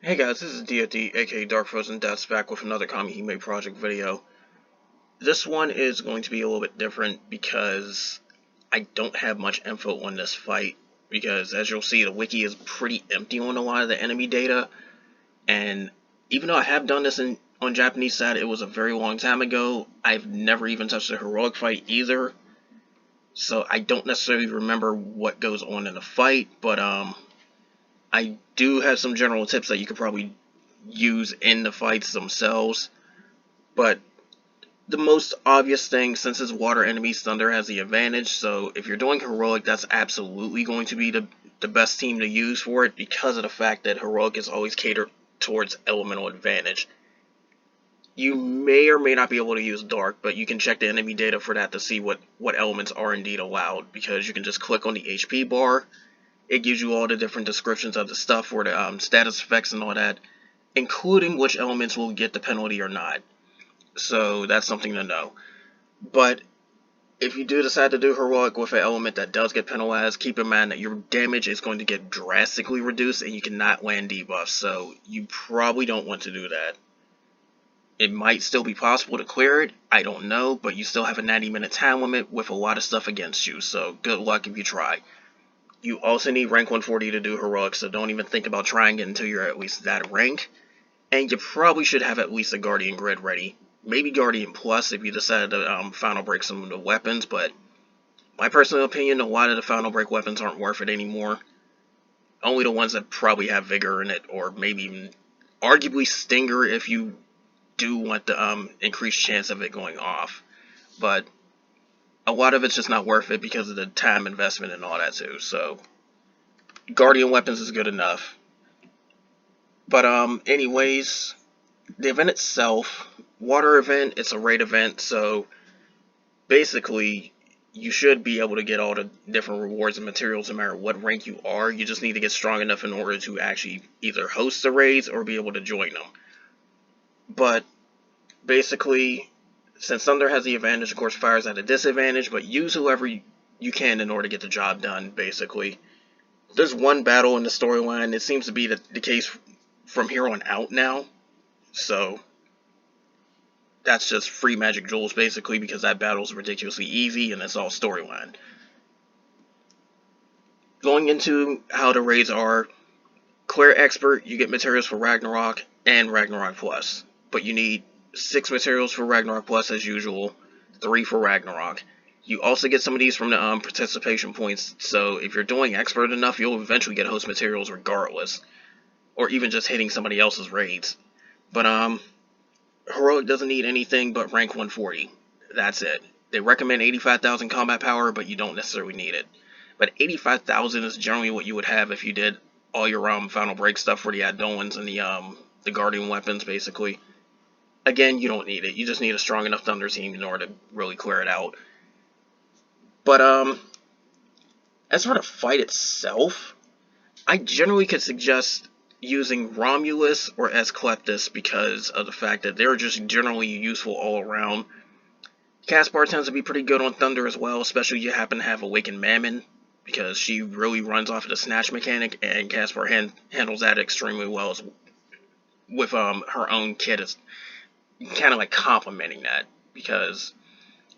Hey guys, this is DFD, aka Dark Frozen Deaths, back with another Kamihime project video. This one is going to be a little bit different because I don't have much info on this fight, because as you'll see, the wiki is pretty empty on a lot of the enemy data, and even though I have done this on Japanese side, it was a very long time ago. I've never even touched a heroic fight either, so I don't necessarily remember what goes on in the fight, but I do have some general tips that you could probably use in the fights themselves. But the most obvious thing, since it's water enemies, Thunder has the advantage. So if you're doing Heroic, that's absolutely going to be the best team to use for it, because of the fact that Heroic is always catered towards elemental advantage. You may or may not be able to use Dark, but you can check the enemy data for that to see what elements are indeed allowed, because you can just click on the HP bar. It gives you all the different descriptions of the stuff for the status effects and all that, including which elements will get the penalty or not. So that's something to know. But if you do decide to do heroic with an element that does get penalized, keep in mind that your damage is going to get drastically reduced and you cannot land debuffs, so you probably don't want to do that. It might still be possible to clear it, I don't know, but you still have a 90-minute time limit with a lot of stuff against you, so good luck if you try. You also need rank 140 to do heroic, so don't even think about trying it until you're at least that rank. And you probably should have at least a Guardian Grid ready. Maybe Guardian Plus if you decide to Final Break some of the weapons, but my personal opinion, a lot of the Final Break weapons aren't worth it anymore. Only the ones that probably have Vigor in it, or maybe even arguably Stinger if you do want the increased chance of it going off. But a lot of it's just not worth it because of the time investment and all that too. So Guardian weapons is good enough. But anyways, the event itself, water event, it's a raid event, so basically you should be able to get all the different rewards and materials no matter what rank you are. You just need to get strong enough in order to actually either host the raids or be able to join them. But basically, since Thunder has the advantage, of course Fire's at a disadvantage, but use whoever you can in order to get the job done, basically. There's one battle in the storyline. It seems to be the case from here on out now, so that's just free magic jewels basically, because that battle is ridiculously easy and it's all storyline. Going into how the raids are, clear expert, you get materials for Ragnarok and Ragnarok Plus, but you need 6 materials for Ragnarok Plus as usual, 3 for Ragnarok. You also get some of these from the participation points, so if you're doing expert enough, you'll eventually get host materials regardless, or even just hitting somebody else's raids. But Heroic doesn't need anything but rank 140. That's it. They recommend 85,000 combat power, but you don't necessarily need it. But 85,000 is generally what you would have if you did all your Final Break stuff for the Adolans and the Guardian weapons, basically. Again, you don't need it. You just need a strong enough Thunder team in order to really clear it out. But as for the fight itself, I generally could suggest using Romulus or Asclepius because of the fact that they're just generally useful all around. Caspar tends to be pretty good on Thunder as well, especially if you happen to have Awakened Mammon, because she really runs off of the snatch mechanic, and Caspar handles that extremely well with her own kit as kind of like complementing that, because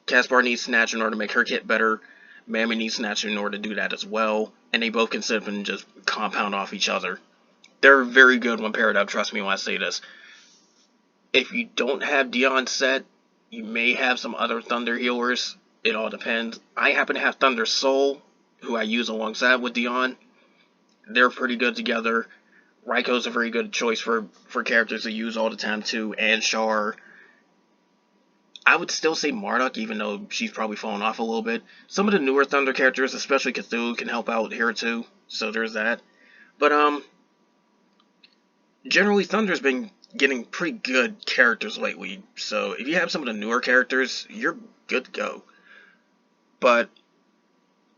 Caspar needs snatch in order to make her kit better, Mammon needs snatch in order to do that as well, and they both can sit and just compound off each other. They're very good when paired up, trust me when I say this. If you don't have Dion set, you may have some other Thunder healers. It all depends. I happen to have Thunder Soul, who I use alongside with Dion. They're pretty good together. Raico's a very good choice for characters to use all the time too, and Char. I would still say Marduk, even though she's probably fallen off a little bit. Some of the newer Thunder characters, especially Cthulhu, can help out here too, so there's that. But generally Thunder's been getting pretty good characters lately, so if you have some of the newer characters, you're good to go. But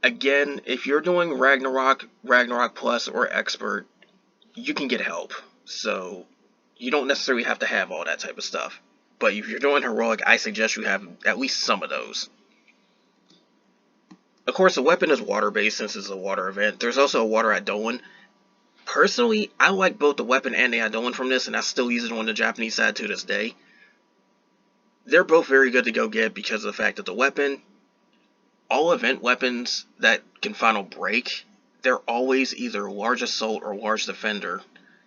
again, if you're doing Ragnarok, Ragnarok Plus, or Expert, you can get help, so you don't necessarily have to have all that type of stuff. But if you're doing Heroic, I suggest you have at least some of those. Of course, the weapon is water-based since it's a water event. There's also a water Eidolon. Personally, I like both the weapon and the Idolin from this, and I still use it on the Japanese side to this day. They're both very good to go get because of the fact that the weapon, all event weapons that can final break, they're always either large assault or large defender,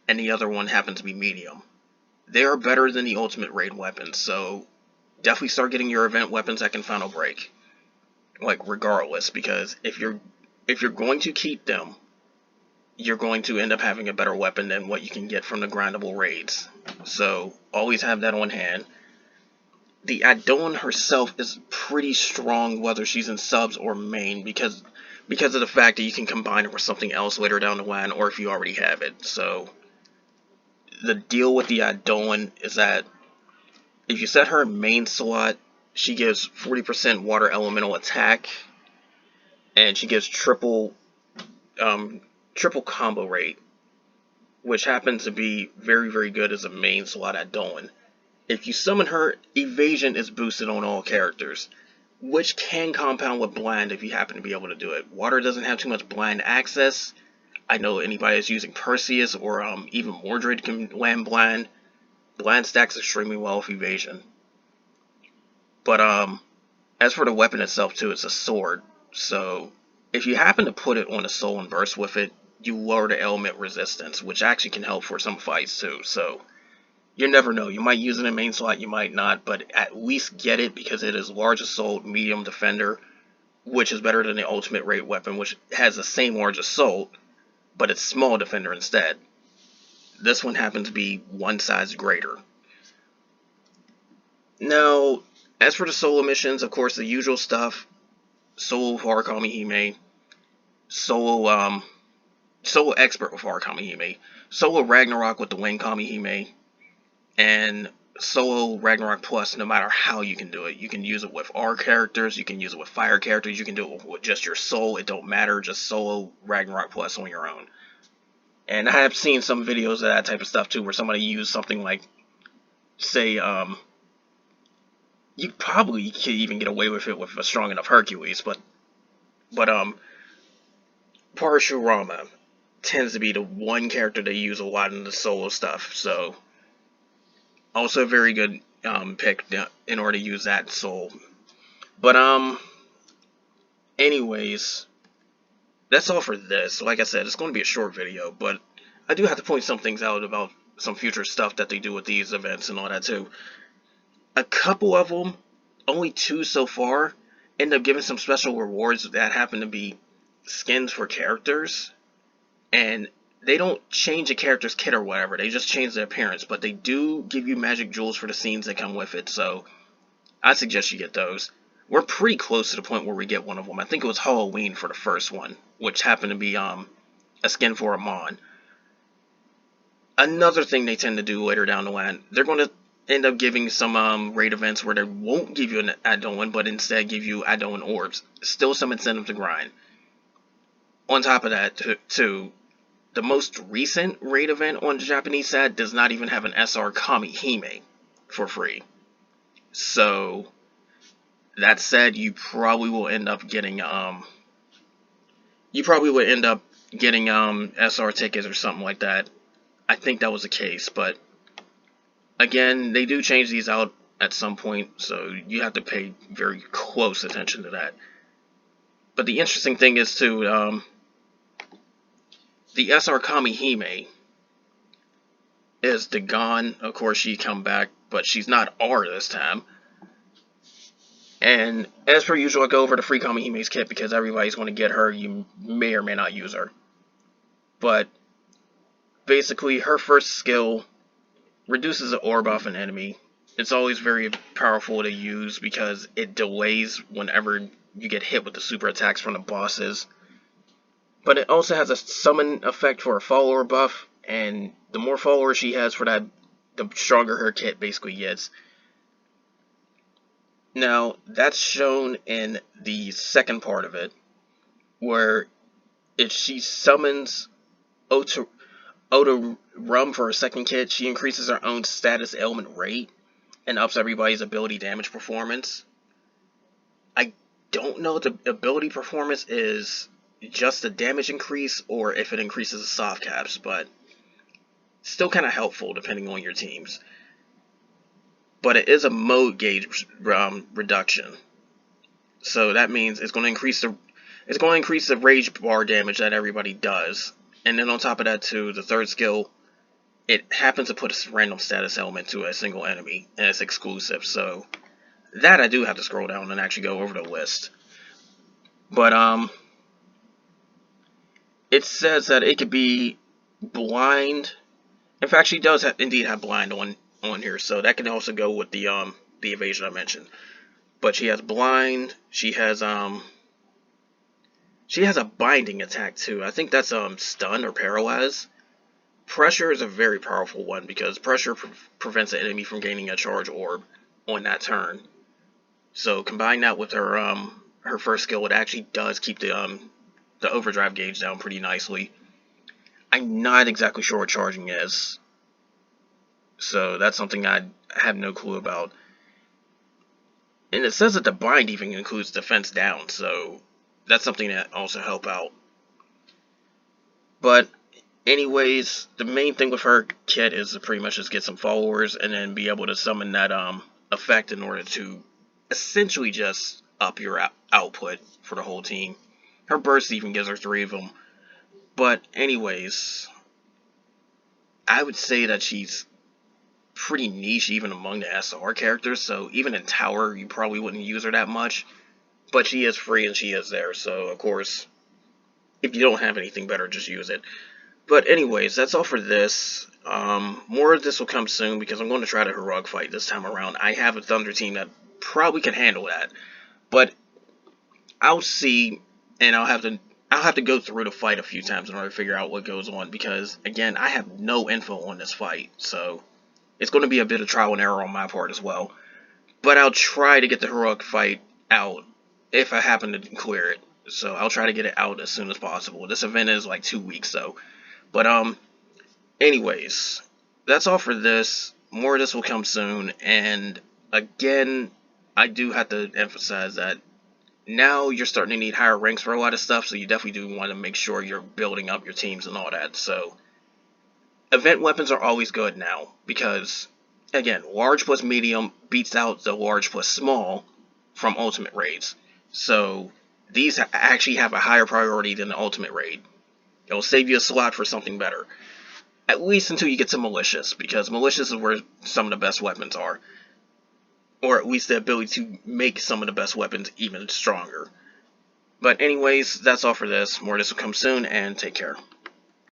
and the other one happens to be medium. They are better than the ultimate raid weapons, so definitely start getting your event weapons that can final break. Like, regardless, because if you're going to keep them, you're going to end up having a better weapon than what you can get from the grindable raids. So always have that on hand. The Adon herself is pretty strong whether she's in subs or main because of the fact that you can combine it with something else later down the line or if you already have it. So the deal with the Adon is that if you set her main slot, she gives 40% water elemental attack and she gives triple combo rate, which happens to be very, very good as a main slot at Dolan. If you summon her, evasion is boosted on all characters, which can compound with blind if you happen to be able to do it. Water doesn't have too much blind access. I know anybody that's using Perseus or even Mordred can land blind. Blind stacks extremely well with evasion. But as for the weapon itself too, it's a sword. So if you happen to put it on a soul and burst with it, you lower the element resistance, which actually can help for some fights too. So you never know. You might use it in main slot, you might not, but at least get it because it is large assault, medium defender, which is better than the ultimate raid weapon, which has the same large assault, but it's small defender instead. This one happens to be one size greater. Now, as for the solo missions, of course, the usual stuff. Solo for Kamihime, solo expert with Kamihime, solo Ragnarok with the Wing Kamihime, and solo Ragnarok Plus. No matter how you can do it, you can use it with R characters, you can use it with fire characters, you can do it with just your soul. It don't matter. Just solo Ragnarok Plus on your own. And I have seen some videos of that type of stuff too, where somebody used something like, say, you probably could even get away with it with a strong enough Hercules, but Parashurama tends to be the one character they use a lot in the solo stuff, so also a very good pick in order to use that soul. But anyways, that's all for this. Like I said, it's going to be a short video, but I do have to point some things out about some future stuff that they do with these events and all that too. A couple of them, only 2 so far, end up giving some special rewards that happen to be skins for characters, and they don't change a character's kit or whatever, they just change their appearance, but they do give you magic jewels for the scenes that come with it, so I suggest you get those. We're pretty close to the point where we get one of them. I think it was Halloween for the first one, which happened to be a skin for Amon. Another thing they tend to do later down the line, they're going to end up giving some raid events where they won't give you an Adon, but instead give you Adon orbs. Still some incentive to grind. On top of that, too, the most recent raid event on the Japanese side does not even have an SR Kamihime for free. So, that said, you probably will end up getting SR tickets or something like that. I think that was the case, but again, they do change these out at some point, so you have to pay very close attention to that. But the interesting thing is too, the SR Kamihime is Dagon. Of course, she come back, but she's not R this time. And as per usual, I go over the free Kamihime's kit because everybody's going to get her. You may or may not use her. But basically, her first skill reduces the orb off an enemy. It's always very powerful to use because it delays whenever you get hit with the super attacks from the bosses. But it also has a summon effect for a follower buff, and the more followers she has for that, the stronger her kit basically gets. Now, that's shown in the second part of it, where if she summons Ota Rum for her second kit, she increases her own status ailment rate and ups everybody's ability damage performance. I don't know what the ability performance is just the damage increase or if it increases the soft caps, but still kind of helpful depending on your teams. But it is a mode gauge reduction, so that means it's going to increase the rage bar damage that everybody does, and then on top of that too, the third skill, it happens to put a random status element to a single enemy, and it's exclusive. So that I do have to scroll down and actually go over the list. But it says that it could be blind. In fact, she does indeed have blind on here, so that can also go with the evasion I mentioned. But she has blind. She has a binding attack too. I think that's stun or paralyze. Pressure is a very powerful one because pressure prevents the enemy from gaining a charge orb on that turn. So combine that with her first skill, it actually does keep the overdrive gauge down pretty nicely. I'm not exactly sure what charging is, so that's something I have no clue about. And it says that the bind even includes defense down, so that's something that also help out. But anyways, the main thing with her kit is to pretty much just get some followers and then be able to summon that effect in order to essentially just up your output for the whole team. Her burst even gives her 3 of them. But anyways, I would say that she's pretty niche even among the SR characters, so even in Tower you probably wouldn't use her that much. But she is free and she is there, so of course, if you don't have anything better, just use it. But anyways, that's all for this. More of this will come soon because I'm going to try the heroic fight this time around. I have a Thunder team that probably can handle that, but I'll see, and I'll have to go through the fight a few times in order to figure out what goes on because again, I have no info on this fight, so it's going to be a bit of trial and error on my part as well. But I'll try to get the heroic fight out if I happen to clear it. So I'll try to get it out as soon as possible. This event is like 2 weeks though. But anyways, that's all for this. More of this will come soon, and again, I do have to emphasize that now you're starting to need higher ranks for a lot of stuff, so you definitely do want to make sure you're building up your teams and all that. So event weapons are always good now, because again, large plus medium beats out the large plus small from ultimate raids. So these actually have a higher priority than the ultimate raid. It'll save you a slot for something better. At least until you get to Malicious, because Malicious is where some of the best weapons are. Or at least the ability to make some of the best weapons even stronger. But anyways, that's all for this. More of this will come soon, and take care.